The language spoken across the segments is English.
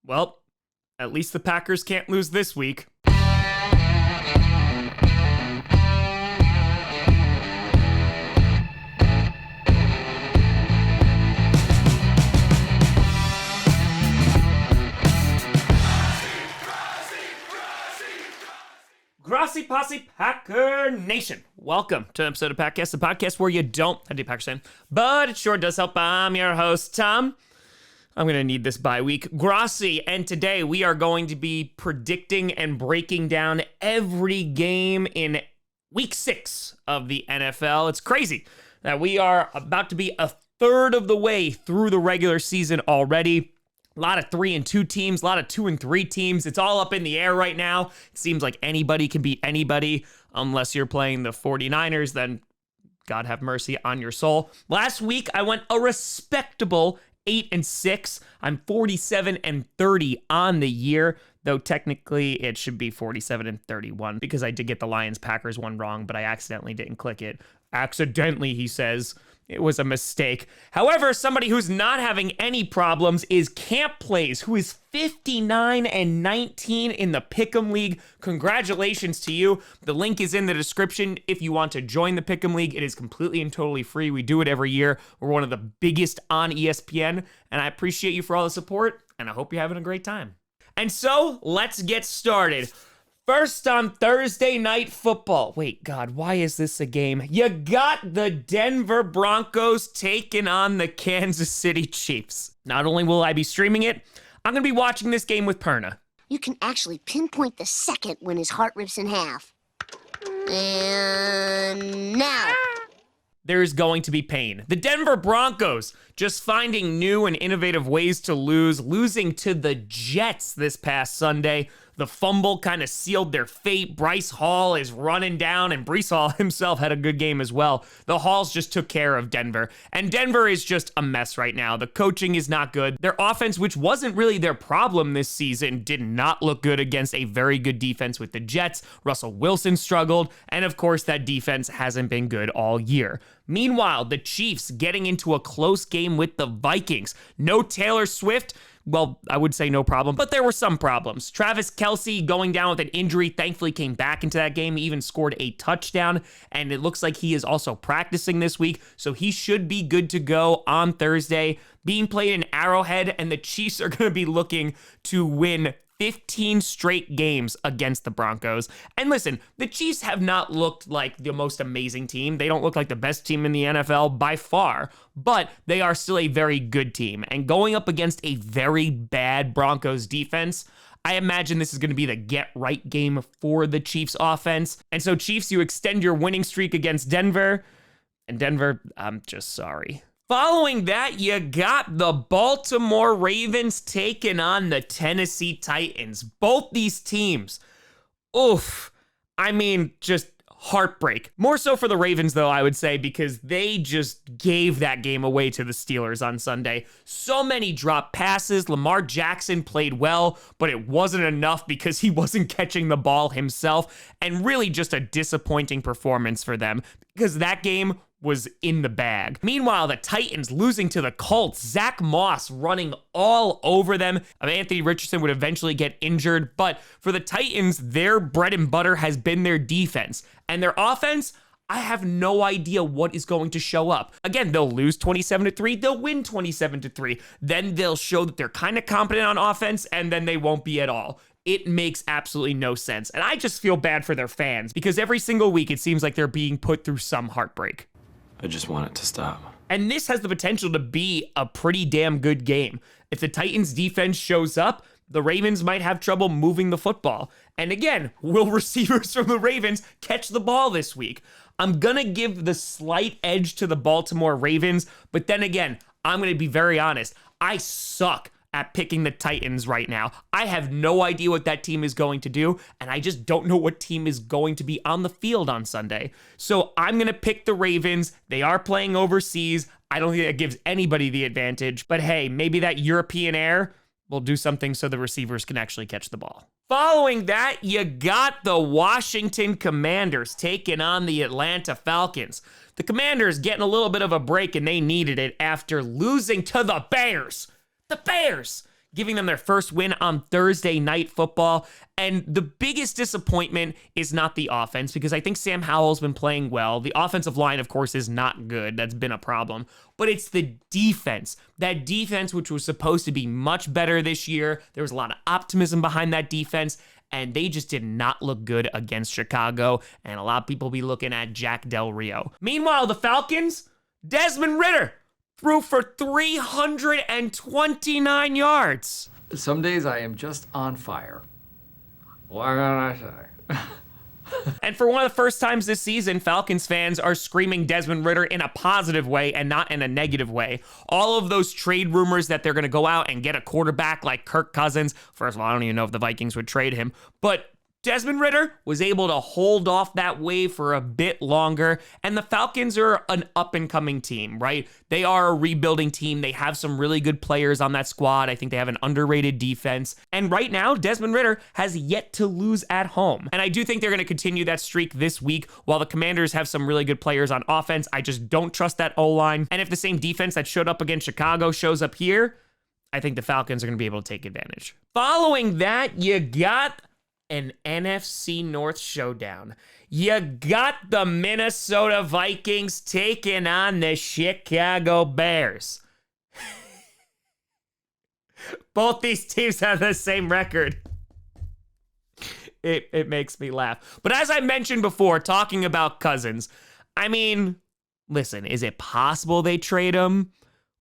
Well, at least the Packers can't lose this week. Grossi Posse Packer Nation. Welcome to an episode of Packcast, the podcast where you don't have to be a Packers fan, but it sure does help. I'm your host, Tom. I'm going to need this bye week. Grossi, and today we are going to be predicting and breaking down every game in week 6 of the NFL. It's crazy that we are about to be a third of the way through the regular season already. A lot of 3-2 teams, a lot of 2-3 teams. It's all up in the air right now. It seems like anybody can beat anybody unless you're playing the 49ers, then God have mercy on your soul. Last week, I went a respectable 8-6. I'm 47-30 on the year, though technically it should be 47-31 because I did get the Lions-Packers one wrong, but I accidentally didn't click it. Accidentally, he says. It was a mistake. However, somebody who's not having any problems is Camp Plays, who is 59-19 in the Pick'em League. Congratulations to you. The link is in the description if you want to join the Pick'em League. It is completely and totally free. We do it every year. We're one of the biggest on ESPN, and I appreciate you for all the support, and I hope you're having a great time. And so, let's get started. First on Thursday Night Football. Wait, God, why is this a game? You got the Denver Broncos taking on the Kansas City Chiefs. Not only will I be streaming it, I'm going to be watching this game with Perna. You can actually pinpoint the second when his heart rips in half. And now. There's going to be pain. The Denver Broncos just finding new and innovative ways to lose, losing to the Jets this past Sunday. The fumble kind of sealed their fate. Bryce Hall is running down, and Breece Hall himself had a good game as well. The Halls just took care of Denver, and Denver is just a mess right now. The coaching is not good. Their offense, which wasn't really their problem this season, did not look good against a very good defense with the Jets. Russell Wilson struggled, and of course, that defense hasn't been good all year. Meanwhile, the Chiefs getting into a close game with the Vikings. No Taylor Swift. Well, I would say no problem, but there were some problems. Travis Kelce going down with an injury, thankfully came back into that game. He even scored a touchdown, and it looks like he is also practicing this week, so he should be good to go on Thursday. Being played in Arrowhead, and the Chiefs are going to be looking to win 15 straight games against the Broncos. And listen, the Chiefs have not looked like the most amazing team. They don't look like the best team in the NFL by far, but they are still a very good team. And going up against a very bad Broncos defense, I imagine this is going to be the get-right game for the Chiefs offense. And so Chiefs, you extend your winning streak against Denver. And Denver, I'm just sorry. Following that, you got the Baltimore Ravens taking on the Tennessee Titans. Both these teams, just heartbreak. More so for the Ravens, though, I would say, because they just gave that game away to the Steelers on Sunday. So many drop passes. Lamar Jackson played well, but it wasn't enough because he wasn't catching the ball himself. And really just a disappointing performance for them because that game was in the bag. Meanwhile, the Titans losing to the Colts. Zach Moss running all over them. Anthony Richardson would eventually get injured, but for the Titans, their bread and butter has been their defense. And their offense, I have no idea what is going to show up. Again, they'll lose 27-3, they'll win 27-3. Then they'll show that they're kind of competent on offense, and then they won't be at all. It makes absolutely no sense. And I just feel bad for their fans because every single week it seems like they're being put through some heartbreak. I just want it to stop. And this has the potential to be a pretty damn good game. If the Titans defense shows up, the Ravens might have trouble moving the football. And again, will receivers from the Ravens catch the ball this week? I'm going to give the slight edge to the Baltimore Ravens, but then again, I'm going to be very honest. I suck at picking the Titans right now. I have no idea what that team is going to do, and I just don't know what team is going to be on the field on Sunday. So I'm going to pick the Ravens. They are playing overseas. I don't think that gives anybody the advantage, but hey, maybe that European air will do something so the receivers can actually catch the ball. Following that, you got the Washington Commanders taking on the Atlanta Falcons. The Commanders getting a little bit of a break, and they needed it after losing to the Bears. The Bears giving them their first win on Thursday Night Football. And the biggest disappointment is not the offense, because I think Sam Howell's been playing well. The offensive line, of course, is not good. That's been a problem. But it's the defense. That defense, which was supposed to be much better this year. There was a lot of optimism behind that defense, and they just did not look good against Chicago. And a lot of people be looking at Jack Del Rio. Meanwhile, the Falcons, Desmond Ridder threw for 329 yards. Some days I am just on fire. What can I say? And for one of the first times this season, Falcons fans are screaming Desmond Ridder in a positive way and not in a negative way. All of those trade rumors that they're going to go out and get a quarterback like Kirk Cousins. First of all, I don't even know if the Vikings would trade him, but Desmond Ridder was able to hold off that wave for a bit longer, and the Falcons are an up-and-coming team, right? They are a rebuilding team. They have some really good players on that squad. I think they have an underrated defense, and right now, Desmond Ridder has yet to lose at home, and I do think they're going to continue that streak this week. While the Commanders have some really good players on offense, I just don't trust that O-line, and if the same defense that showed up against Chicago shows up here, I think the Falcons are going to be able to take advantage. Following that, you got an NFC North showdown. You got the Minnesota Vikings taking on the Chicago Bears. Both these teams have the same record. It makes me laugh. But as I mentioned before, talking about Cousins, I mean, listen, is it possible they trade him?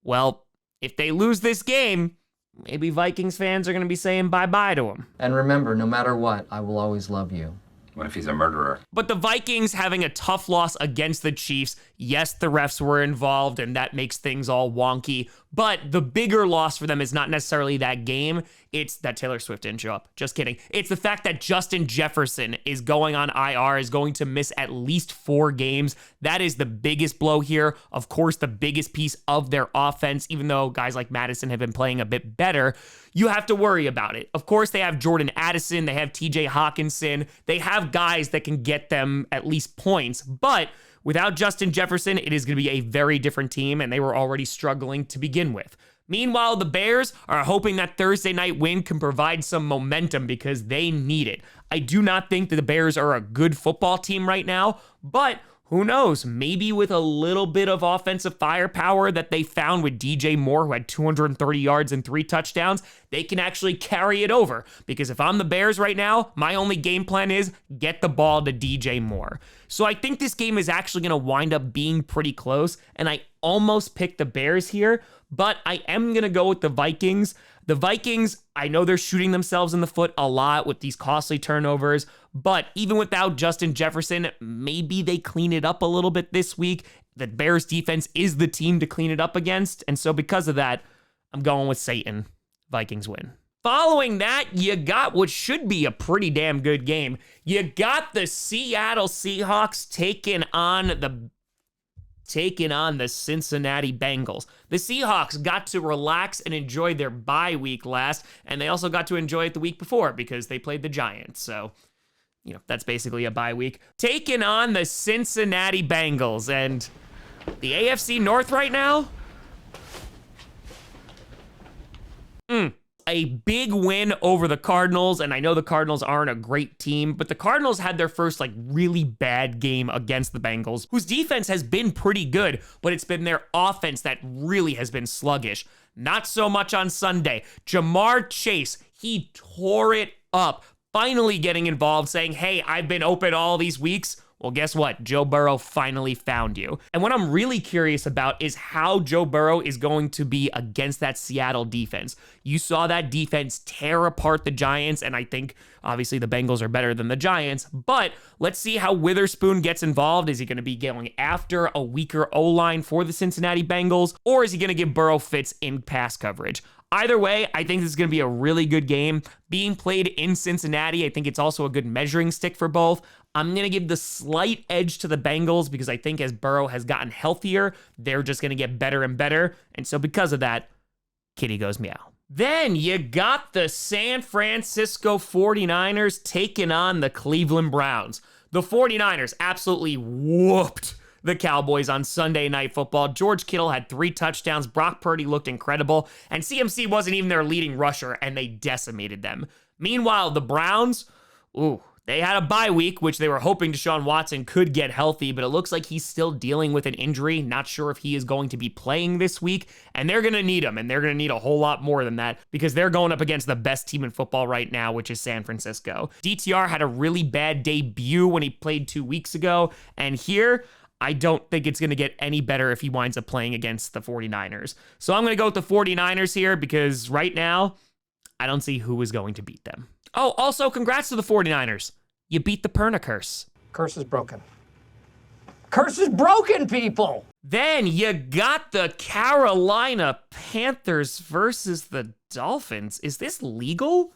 Well, if they lose this game, maybe Vikings fans are going to be saying bye-bye to him. And remember, no matter what, I will always love you. What if he's a murderer? But the Vikings having a tough loss against the Chiefs, yes, the refs were involved, and that makes things all wonky. But the bigger loss for them is not necessarily that game. It's that Taylor Swift didn't show up. Just kidding. It's the fact that Justin Jefferson is going on IR, is going to miss at least 4 games. That is the biggest blow here. Of course, the biggest piece of their offense, even though guys like Madison have been playing a bit better, you have to worry about it. Of course, they have Jordan Addison. They have TJ Hawkinson. They have guys that can get them at least points. But without Justin Jefferson, it is going to be a very different team, and they were already struggling to begin with. Meanwhile, the Bears are hoping that Thursday night win can provide some momentum because they need it. I do not think that the Bears are a good football team right now, but who knows? Maybe with a little bit of offensive firepower that they found with DJ Moore, who had 230 yards and 3 touchdowns, they can actually carry it over. Because if I'm the Bears right now, my only game plan is get the ball to DJ Moore. So I think this game is actually going to wind up being pretty close, and I almost picked the Bears here, but I am going to go with the Vikings. The Vikings, I know they're shooting themselves in the foot a lot with these costly turnovers, but even without Justin Jefferson, maybe they clean it up a little bit this week. The Bears defense is the team to clean it up against, and so because of that, I'm going with Satan. Vikings win. Following that, you got what should be a pretty damn good game. You got the Seattle Seahawks taking on the Cincinnati Bengals. The Seahawks got to relax and enjoy their bye week last, and they also got to enjoy it the week before because they played the Giants. So, you know, that's basically a bye week. Taking on the Cincinnati Bengals, and the AFC North right now, a big win over the Cardinals, and I know the Cardinals aren't a great team, but the Cardinals had their first really bad game against the Bengals, whose defense has been pretty good, but it's been their offense that really has been sluggish. Not so much on Sunday. Jamar Chase, he tore it up, finally getting involved, saying, hey, I've been open all these weeks. Well, guess what? Joe Burrow finally found you. And what I'm really curious about is how Joe Burrow is going to be against that Seattle defense. You saw that defense tear apart the Giants, and I think obviously the Bengals are better than the Giants, but let's see how Witherspoon gets involved. Is he going to be going after a weaker O-line for the Cincinnati Bengals, or is he going to give Burrow fits in pass coverage? Either way, I think this is going to be a really good game. Being played in Cincinnati, I think it's also a good measuring stick for both. I'm going to give the slight edge to the Bengals because I think as Burrow has gotten healthier, they're just going to get better and better. And so because of that, kitty goes meow. Then you got the San Francisco 49ers taking on the Cleveland Browns. The 49ers absolutely whooped the Cowboys on Sunday Night Football. George Kittle had 3 touchdowns. Brock Purdy looked incredible. And CMC wasn't even their leading rusher, and they decimated them. Meanwhile, the Browns, they had a bye week, which they were hoping Deshaun Watson could get healthy, but it looks like he's still dealing with an injury. Not sure if he is going to be playing this week, and they're going to need him, and they're going to need a whole lot more than that because they're going up against the best team in football right now, which is San Francisco. DTR had a really bad debut when he played 2 weeks ago, and here, I don't think it's going to get any better if he winds up playing against the 49ers. So I'm going to go with the 49ers here because right now, I don't see who is going to beat them. Oh, also, congrats to the 49ers. You beat the Perna curse. Curse is broken. Curse is broken, people! Then you got the Carolina Panthers versus the Dolphins. Is this legal?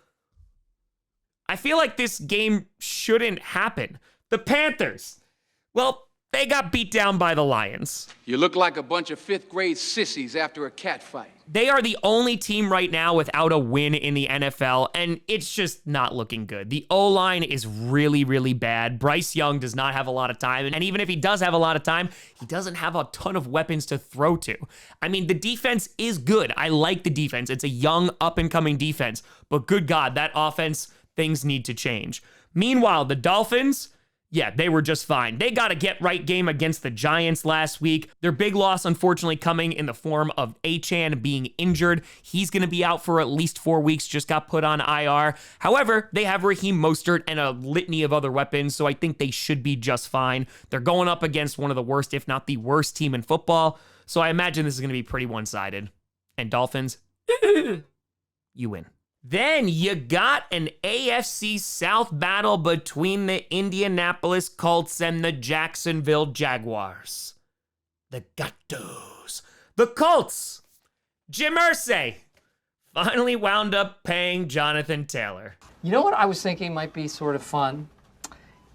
I feel like this game shouldn't happen. The Panthers, well, they got beat down by the Lions. You look like a bunch of 5th grade sissies after a cat fight. They are the only team right now without a win in the NFL, and it's just not looking good. The O-line is really, really bad. Bryce Young does not have a lot of time, and even if he does have a lot of time, he doesn't have a ton of weapons to throw to. I mean, the defense is good. I like the defense. It's a young, up-and-coming defense, but good God, that offense, things need to change. Meanwhile, the Dolphins, yeah, they were just fine. They got a get-right game against the Giants last week. Their big loss, unfortunately, coming in the form of Achane being injured. He's going to be out for at least 4 weeks, just got put on IR. However, they have Raheem Mostert and a litany of other weapons, so I think they should be just fine. They're going up against one of the worst, if not the worst team in football, so I imagine this is going to be pretty one-sided. And Dolphins, you win. Then you got an AFC South battle between the Indianapolis Colts and the Jacksonville Jaguars. The Gatos. The Colts. Jim Irsay finally wound up paying Jonathan Taylor. You know what I was thinking might be sort of fun?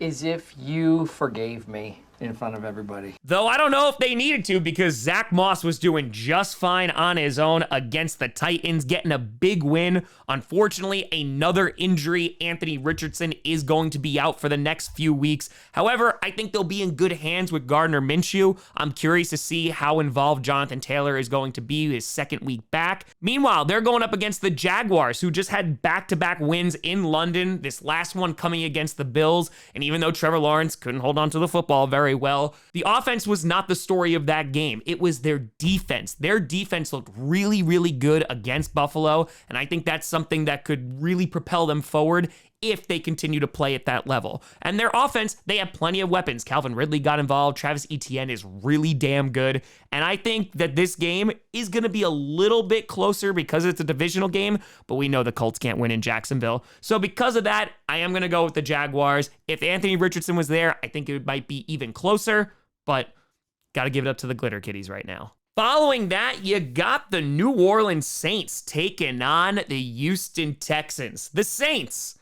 Is if you forgave me in front of everybody. Though I don't know if they needed to because Zach Moss was doing just fine on his own against the Titans, getting a big win. Unfortunately, another injury. Anthony Richardson is going to be out for the next few weeks. However, I think they'll be in good hands with Gardner Minshew. I'm curious to see how involved Jonathan Taylor is going to be his second week back. Meanwhile, they're going up against the Jaguars, who just had back-to-back wins in London, this last one coming against the Bills. And even though Trevor Lawrence couldn't hold on to the football very well, the offense was not the story of that game. It was their defense. Their defense looked really, really good against Buffalo, and I think that's something that could really propel them forward if they continue to play at that level. And their offense, they have plenty of weapons. Calvin Ridley got involved. Travis Etienne is really damn good. And I think that this game is going to be a little bit closer because it's a divisional game, but we know the Colts can't win in Jacksonville. So because of that, I am going to go with the Jaguars. If Anthony Richardson was there, I think it might be even closer, but got to give it up to the Glitter Kitties right now. Following that, you got the New Orleans Saints taking on the Houston Texans. The Saints,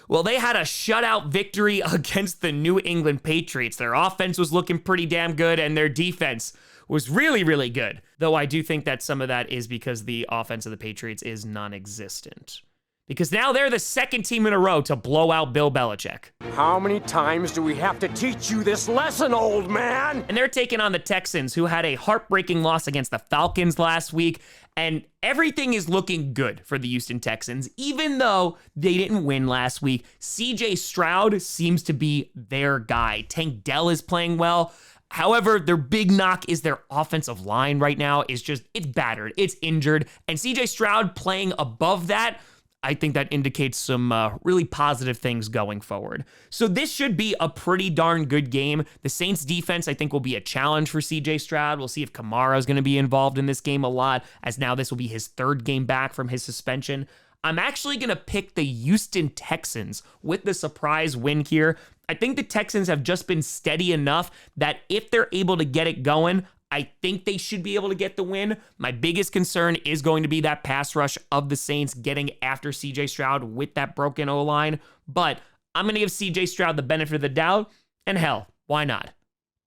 well, they had a shutout victory against the New England Patriots. Their offense was looking pretty damn good, and their defense was really, really good. Though I do think that some of that is because the offense of the Patriots is non-existent. Because now they're the second team in a row to blow out Bill Belichick. How many times do we have to teach you this lesson, old man? And they're taking on the Texans, who had a heartbreaking loss against the Falcons last week. And everything is looking good for the Houston Texans, even though they didn't win last week. CJ Stroud seems to be their guy. Tank Dell is playing well. However, their big knock is their offensive line right now is just, it's battered, it's injured. And CJ Stroud playing above that, I think that indicates some really positive things going forward. So this should be a pretty darn good game. The Saints defense, I think, will be a challenge for CJ Stroud. We'll see if Kamara is going to be involved in this game a lot, as now this will be his third game back from his suspension. I'm actually going to pick the Houston Texans with the surprise win here. I think the Texans have just been steady enough that if they're able to get it going, I think they should be able to get the win. My biggest concern is going to be that pass rush of the Saints getting after CJ Stroud with that broken O-line. But I'm going to give CJ Stroud the benefit of the doubt. And hell, why not?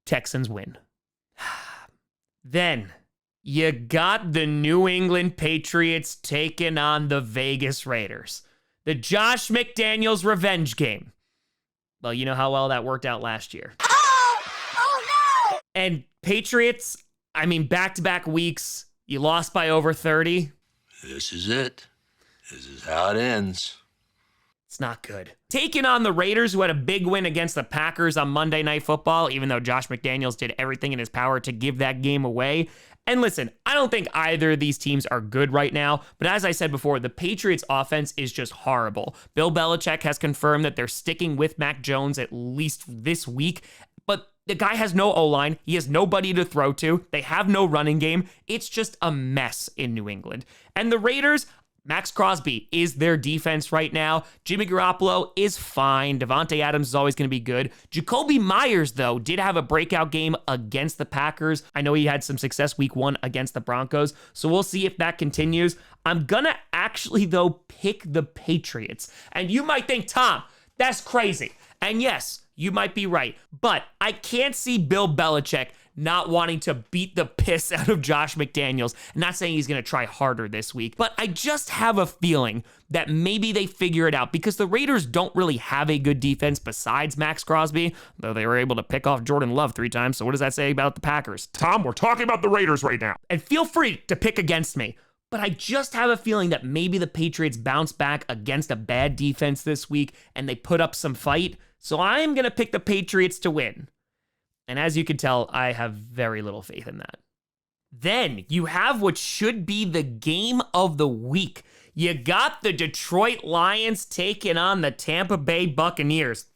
Texans win. Then you got the New England Patriots taking on the Vegas Raiders. The Josh McDaniels revenge game. Well, you know how well that worked out last year. And Patriots, I mean, back-to-back weeks, you lost by over 30. This is it. This is how it ends. It's not good. Taking on the Raiders, who had a big win against the Packers on Monday Night Football, even though Josh McDaniels did everything in his power to give that game away. And listen, I don't think either of these teams are good right now, but as I said before, the Patriots offense is just horrible. Bill Belichick has confirmed that they're sticking with Mac Jones at least this week, but the guy has no O-line. He has nobody to throw to. They have no running game. It's just a mess in New England. And the Raiders, Max Crosby is their defense right now. Jimmy Garoppolo is fine. Devontae Adams is always going to be good. Jacoby Myers, though, did have a breakout game against the Packers. I know he had some success week 1 against the Broncos, so we'll see if that continues. I'm going to actually, though, pick the Patriots. And you might think, Tom, that's crazy. And yes, you might be right. But I can't see Bill Belichick not wanting to beat the piss out of Josh McDaniels. I'm not saying he's going to try harder this week, but I just have a feeling that maybe they figure it out because the Raiders don't really have a good defense besides Max Crosby, though they were able to pick off Jordan Love 3 times. So what does that say about the Packers? Tom, we're talking about the Raiders right now. And feel free to pick against me, but I just have a feeling that maybe the Patriots bounce back against a bad defense this week and they put up some fight. So I'm going to pick the Patriots to win. And as you can tell, I have very little faith in that. Then you have what should be the game of the week. You got the Detroit Lions taking on the Tampa Bay Buccaneers.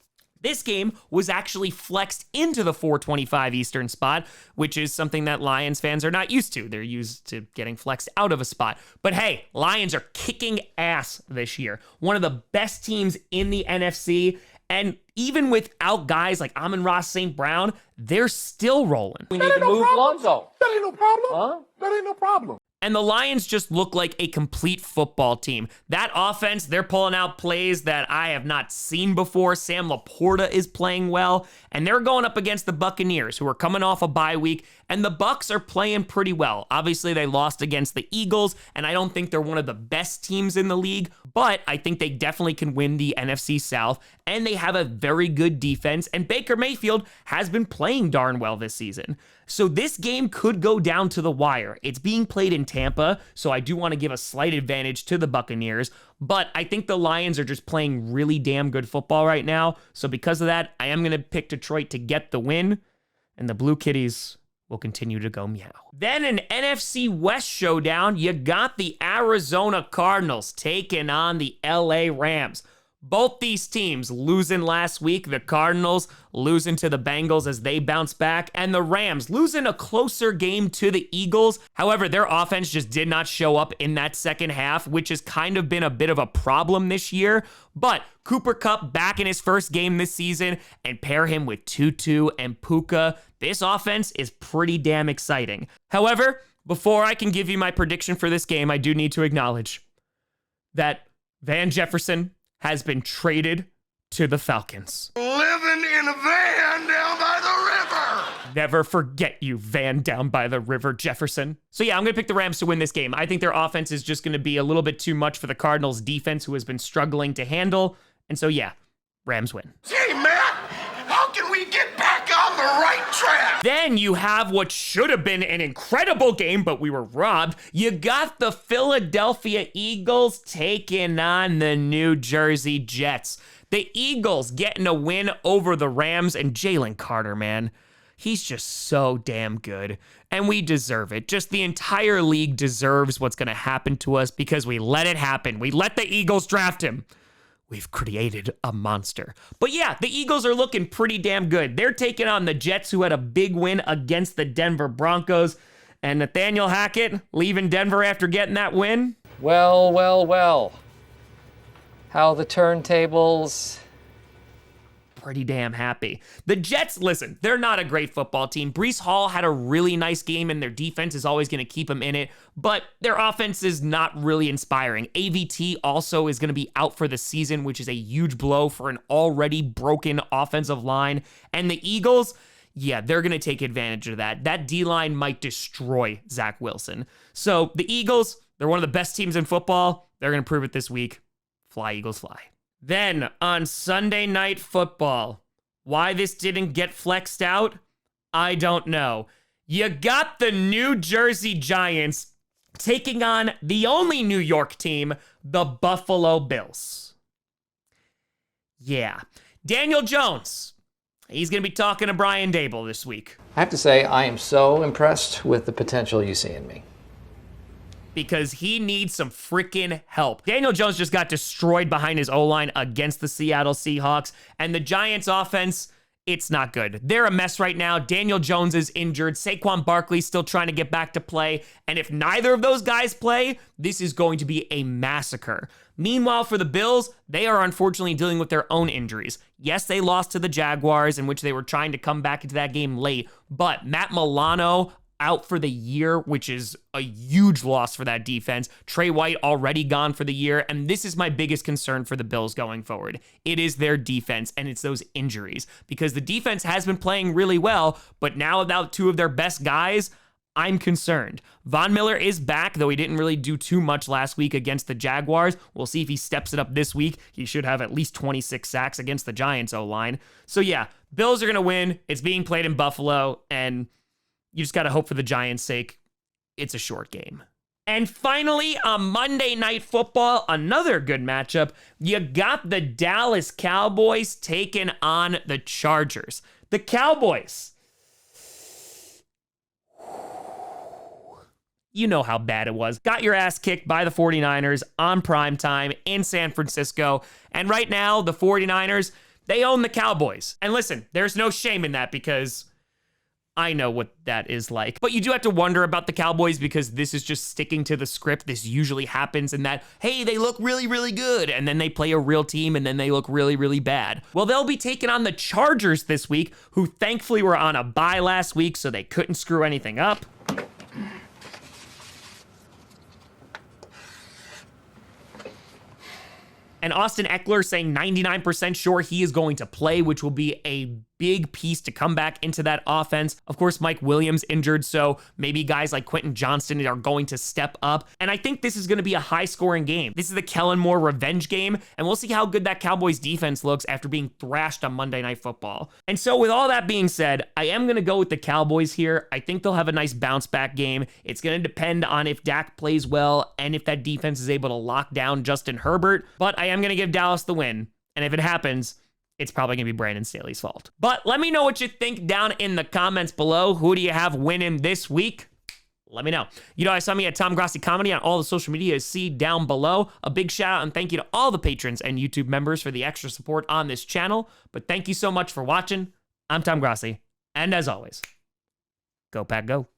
This game was actually flexed into the 4:25 Eastern spot, which is something that Lions fans are not used to. They're used to getting flexed out of a spot. But hey, Lions are kicking ass this year. One of the best teams in the NFC. And even without guys like Amon-Ra St. Brown, they're still rolling. We need to move Lonzo. That ain't no problem. Huh? That ain't no problem. And the Lions just look like a complete football team. That offense, they're pulling out plays that I have not seen before. Sam Laporta is playing well, and they're going up against the Buccaneers, who are coming off a bye week, and the Bucs are playing pretty well. Obviously, they lost against the Eagles, and I don't think they're one of the best teams in the league, but I think they definitely can win the NFC South, and they have a very good defense, and Baker Mayfield has been playing darn well this season. So this game could go down to the wire. It's being played in Tampa, so I do want to give a slight advantage to the Buccaneers, but I think the Lions are just playing really damn good football right now. So because of that, I am going to pick Detroit to get the win, and the Blue Kitties will continue to go meow. Then an NFC West showdown, you got the Arizona Cardinals taking on the LA Rams. Both these teams losing last week. The Cardinals losing to the Bengals as they bounce back, and the Rams losing a closer game to the Eagles. However, their offense just did not show up in that second half, which has kind of been a bit of a problem this year. But Cooper Kupp back in his first game this season, and pair him with Tutu and Puka. This offense is pretty damn exciting. However, before I can give you my prediction for this game, I do need to acknowledge that Van Jefferson has been traded to the Falcons. Living in a van down by the river. Never forget you, Van down by the river, Jefferson. So yeah, I'm going to pick the Rams to win this game. I think their offense is just going to be a little bit too much for the Cardinals defense, who has been struggling to handle. And so yeah, Rams win. Hey, Matt, how can we get back on the right track? Then you have what should have been an incredible game, but we were robbed. You got the Philadelphia Eagles taking on the New Jersey Jets. The Eagles getting a win over the Rams, and Jalen Carter, man. He's just so damn good, and we deserve it. Just the entire league deserves what's going to happen to us because we let it happen. We let the Eagles draft him. We've created a monster. But yeah, the Eagles are looking pretty damn good. They're taking on the Jets, who had a big win against the Denver Broncos. And Nathaniel Hackett leaving Denver after getting that win. Well, well, well. How the turntables. Pretty damn happy. The Jets, listen, they're not a great football team. Breece Hall had a really nice game, and their defense is always going to keep them in it, but their offense is not really inspiring. AVT also is going to be out for the season, which is a huge blow for an already broken offensive line. And the Eagles, yeah, they're going to take advantage of that. That D-line might destroy Zach Wilson. So the Eagles, they're one of the best teams in football. They're going to prove it this week. Fly, Eagles, fly. Then on Sunday Night Football, why this didn't get flexed out? I don't know. You got the New Jersey Giants taking on the only New York team, the Buffalo Bills. Yeah. Daniel Jones, he's going to be talking to Brian Daboll this week. I have to say, I am so impressed with the potential you see in me. Because he needs some freaking help. Daniel Jones just got destroyed behind his O-line against the Seattle Seahawks, and the Giants offense, it's not good. They're a mess right now. Daniel Jones is injured. Saquon Barkley's still trying to get back to play, and if neither of those guys play, this is going to be a massacre. Meanwhile, for the Bills, they are unfortunately dealing with their own injuries. Yes, they lost to the Jaguars, in which they were trying to come back into that game late, but Matt Milano out for the year, which is a huge loss for that defense. Trey White already gone for the year, and this is my biggest concern for the Bills going forward. It is their defense, and it's those injuries, because the defense has been playing really well, but now without two of their best guys, I'm concerned. Von Miller is back, though he didn't really do too much last week against the Jaguars. We'll see if he steps it up this week. He should have at least 26 sacks against the Giants O-line. So yeah, Bills are going to win. It's being played in Buffalo, and you just got to hope for the Giants' sake it's a short game. And finally, on Monday Night Football, another good matchup. You got the Dallas Cowboys taking on the Chargers. The Cowboys, you know how bad it was. Got your ass kicked by the 49ers on primetime in San Francisco. And right now, the 49ers, they own the Cowboys. And listen, there's no shame in that because I know what that is like. But you do have to wonder about the Cowboys because this is just sticking to the script. This usually happens in that, hey, they look really, really good, and then they play a real team, and then they look really, really bad. Well, they'll be taking on the Chargers this week, who thankfully were on a bye last week, so they couldn't screw anything up. And Austin Eckler saying 99% sure he is going to play, which will be a big piece to come back into that offense. Of course, Mike Williams injured, so maybe guys like Quentin Johnston are going to step up. And I think this is going to be a high-scoring game. This is the Kellen Moore revenge game, and we'll see how good that Cowboys defense looks after being thrashed on Monday Night Football. And so with all that being said, I am going to go with the Cowboys here. I think they'll have a nice bounce-back game. It's going to depend on if Dak plays well and if that defense is able to lock down Justin Herbert, but I am going to give Dallas the win. And if it happens, it's probably going to be Brandon Staley's fault. But let me know what you think down in the comments below. Who do you have winning this week? Let me know. You know, I saw me at Tom Grossi Comedy on all the social media. See down below. A big shout out and thank you to all the patrons and YouTube members for the extra support on this channel. But thank you so much for watching. I'm Tom Grossi. And as always, go Pack Go.